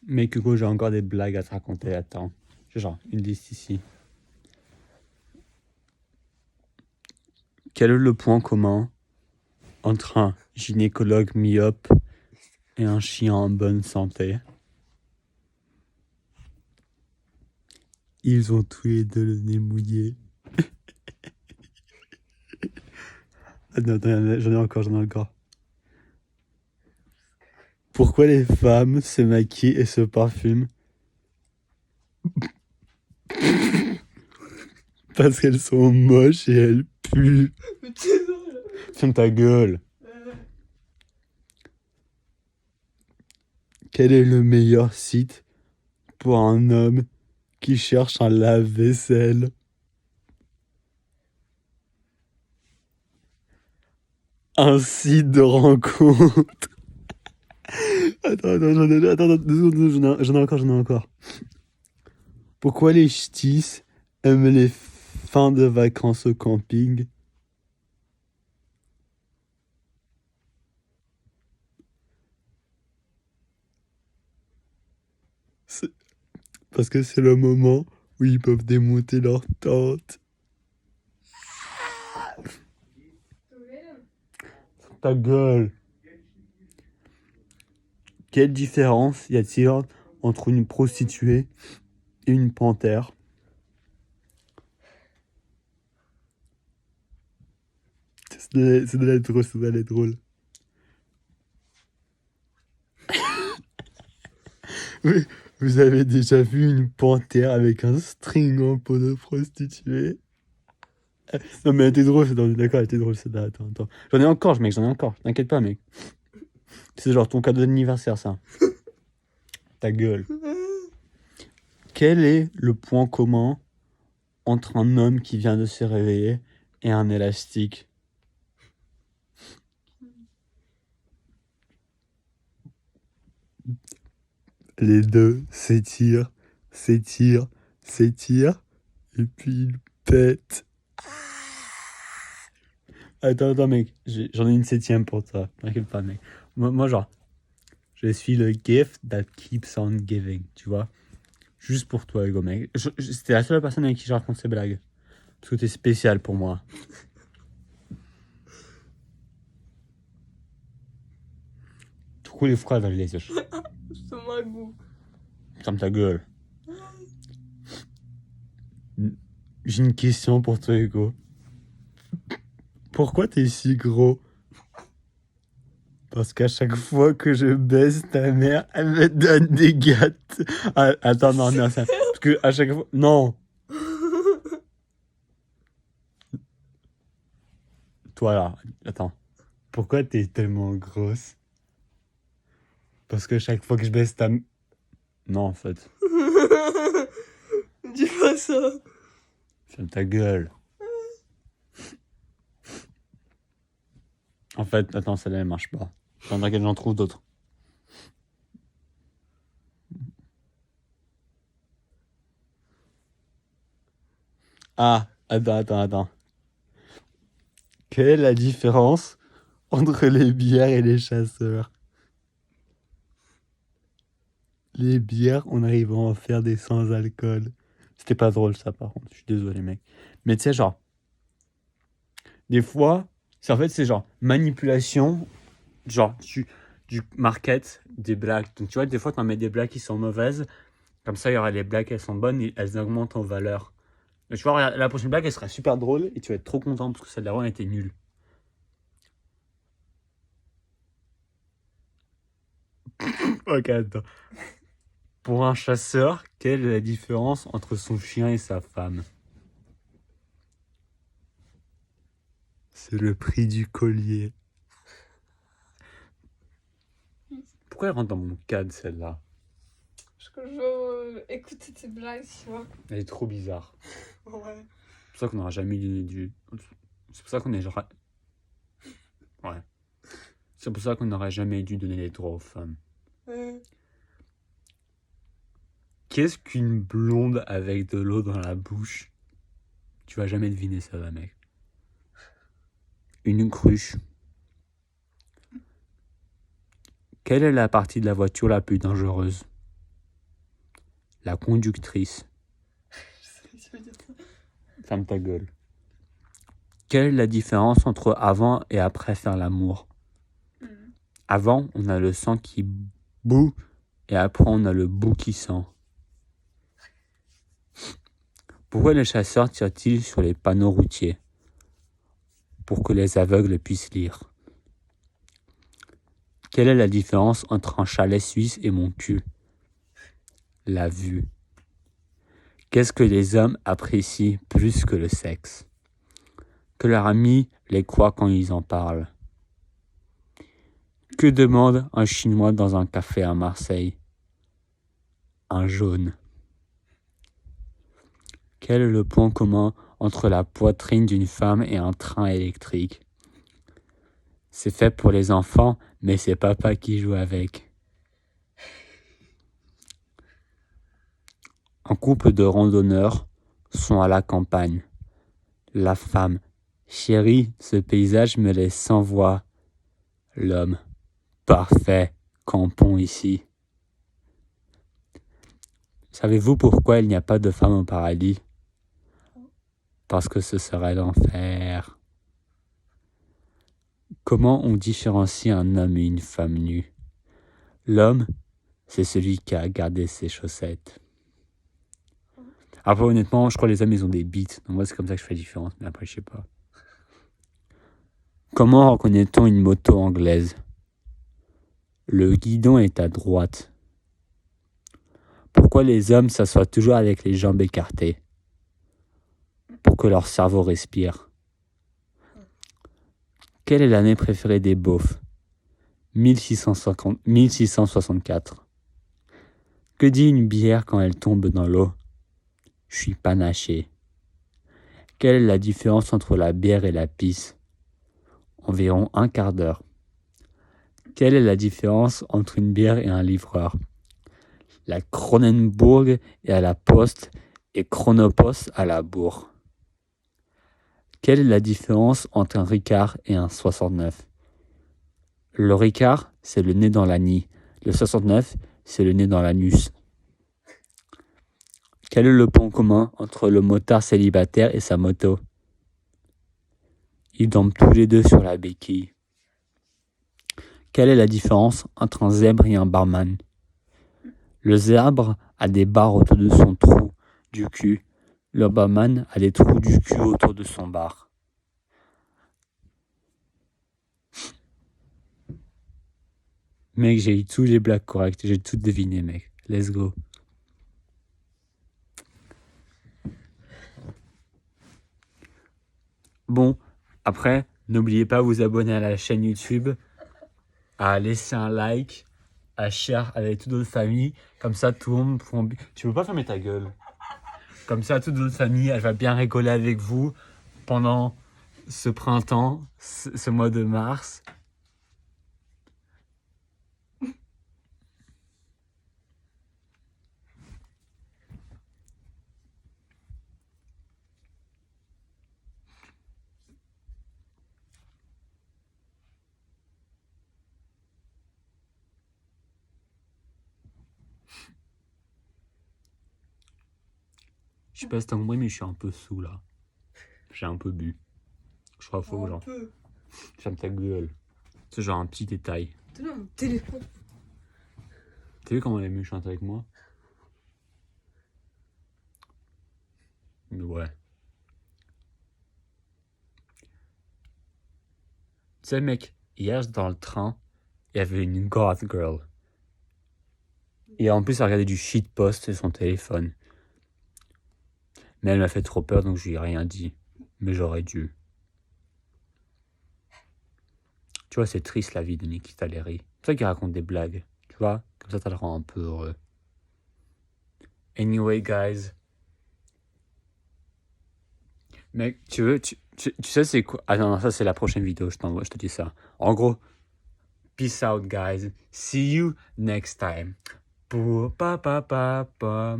Mec, Hugo, j'ai encore des blagues à te raconter. Attends. J'ai genre une liste ici. Quel est le point commun entre un gynécologue myope et un chien en bonne santé? Ils ont tous les deux le nez mouillé. Attends, j'en ai encore. Pourquoi les femmes se maquillent et se parfument? Parce qu'elles sont moches et elles puent. Mais t'es drôle. Ferme ta gueule. Quel est le meilleur site pour un homme qui cherche un lave-vaisselle? Un site de rencontre. Attends, 2 secondes, j'en ai encore. Pourquoi les ch'tis aiment les fins de vacances au camping? Parce que c'est le moment où ils peuvent démonter leur tente. Ta gueule. Quelle différence y a-t-il entre une prostituée et une panthère? Ça doit être drôle. Oui, vous avez déjà vu une panthère avec un string en peau de prostituée? Non mais elle était drôle, d'accord, elle était drôle, celle-là. Attends. J'en ai encore, mec, T'inquiète pas, mec. C'est genre ton cadeau d'anniversaire, ça. Ta gueule. Quel est le point commun entre un homme qui vient de se réveiller et un élastique? Les deux s'étirent, et puis ils pètent. Attends, mec, j'en ai une 7e pour toi. T'inquiète pas, mec. Moi, genre, je suis le gift that keeps on giving, tu vois. Juste pour toi, Hugo, mec. C'était la seule personne avec qui je raconte ces blagues. Parce que t'es spécial pour moi. Trop les froids dans les yeux. Stomac goût. Ferme ta gueule. J'ai une question pour toi, Hugo. Pourquoi t'es si gros? Parce qu'à chaque fois que je baise ta mère, elle me donne des gâteaux. Ah, attends, non, ça. Parce que à chaque fois. Non! Toi là, attends. Pourquoi t'es tellement grosse? Parce que chaque fois que je baisse ta. Non, en fait. Dis pas ça. Ferme ta gueule. En fait, attends, celle-là, elle marche pas. Faudrait que j'en trouve d'autres. Ah, attends. Quelle est la différence entre les bières et les chasseurs? Les bières, on arrive à en faire des sans alcool. C'était pas drôle ça par contre, je suis désolé mec. Mais tu sais genre, des fois, c'est genre manipulation, genre du market des blagues. Donc tu vois, des fois t'en mets des blagues qui sont mauvaises, comme ça il y aura les blagues qui sont bonnes et elles augmentent en valeur. Donc, tu vois, la prochaine blague elle sera super drôle et tu vas être trop content parce que celle d'avant elle était nulle. Ok, attends. Pour un chasseur, quelle est la différence entre son chien et sa femme? C'est le prix du collier. Pourquoi elle rentre dans mon cadre celle-là? Parce que je veux écouter tes blagues, tu vois. Elle est trop bizarre. Ouais. C'est pour ça qu'on n'aura jamais donné du. C'est pour ça qu'on est genre. Ouais. C'est pour ça qu'on n'aurait jamais dû donner les droits aux femmes. Qu'est-ce qu'une blonde avec de l'eau dans la bouche? Tu vas jamais deviner ça, là, mec. Une cruche. Quelle est la partie de la voiture la plus dangereuse? La conductrice. Je sais que tu veux dire ça. Ferme ta gueule. Quelle est la différence entre avant et après faire l'amour? Avant, on a le sang qui bout et après, on a le bout qui sent. Pourquoi les chasseurs tirent-ils sur les panneaux routiers? Pour que les aveugles puissent lire. Quelle est la différence entre un chalet suisse et mon cul? La vue. Qu'est-ce que les hommes apprécient plus que le sexe? Que leurs amis les croient quand ils en parlent. Que demande un Chinois dans un café à Marseille? Un jaune. Quel est le point commun entre la poitrine d'une femme et un train électrique? C'est fait pour les enfants, mais c'est papa qui joue avec. Un couple de randonneurs sont à la campagne. La femme: chérie, ce paysage me laisse sans voix. L'homme: parfait, campons ici. Savez-vous pourquoi il n'y a pas de femme au paradis? Parce que ce serait l'enfer. Comment on différencie un homme et une femme nue? L'homme, c'est celui qui a gardé ses chaussettes. Après, honnêtement, je crois que les hommes, ils ont des bites. Donc moi, c'est comme ça que je fais la différence, mais après, je sais pas. Comment reconnaît-on une moto anglaise? Le guidon est à droite. Pourquoi les hommes s'assoient toujours avec les jambes écartées? Pour que leur cerveau respire. Quelle est l'année préférée des beaufs? 1664. Que dit une bière quand elle tombe dans l'eau? Je suis panaché. Quelle est la différence entre la bière et la pisse? Environ un quart d'heure. Quelle est la différence entre une bière et un livreur? La Kronenbourg est à la poste et Chronopost à la bourre. Quelle est la différence entre un Ricard et un 69? Le Ricard, c'est le nez dans la nid. Le 69, c'est le nez dans l'anus. Quel est le point commun entre le motard célibataire et sa moto? Ils dorment tous les deux sur la béquille. Quelle est la différence entre un zèbre et un barman? Le zèbre a des barres autour de son trou du cul. Le barman a des trous du cul autour de son bar. Mec, j'ai eu tous les blagues correctes. J'ai tout deviné, mec. Let's go. Bon, après, n'oubliez pas de vous abonner à la chaîne YouTube, à laisser un like, à share avec toute votre famille. Comme ça, tout le monde pourra... Tu veux pas fermer ta gueule? Comme ça, toute votre famille, elle va bien rigoler avec vous pendant ce printemps, ce mois de mars. Je sais pas si t'as compris, mais je suis un peu saoul là. J'ai un peu bu. Je crois qu'il faut genre. Ferme ta gueule. C'est genre un petit détail. T'as mon téléphone. T'as vu comment elle est méchante avec moi? Mais ouais. Tu sais, mec, hier dans le train, il y avait une goth girl. Et en plus, elle regardait du shitpost sur son téléphone. Mais elle m'a fait trop peur, donc je lui ai rien dit. Mais j'aurais dû. Tu vois, c'est triste la vie de Nikita Leary. C'est ça qui raconte des blagues. Tu vois, comme ça le rend un peu heureux. Anyway, guys. Mec, tu sais c'est quoi? Ah non, ça c'est la prochaine vidéo, je te dis ça. En gros, peace out, guys. See you next time. Pa pa pa pa.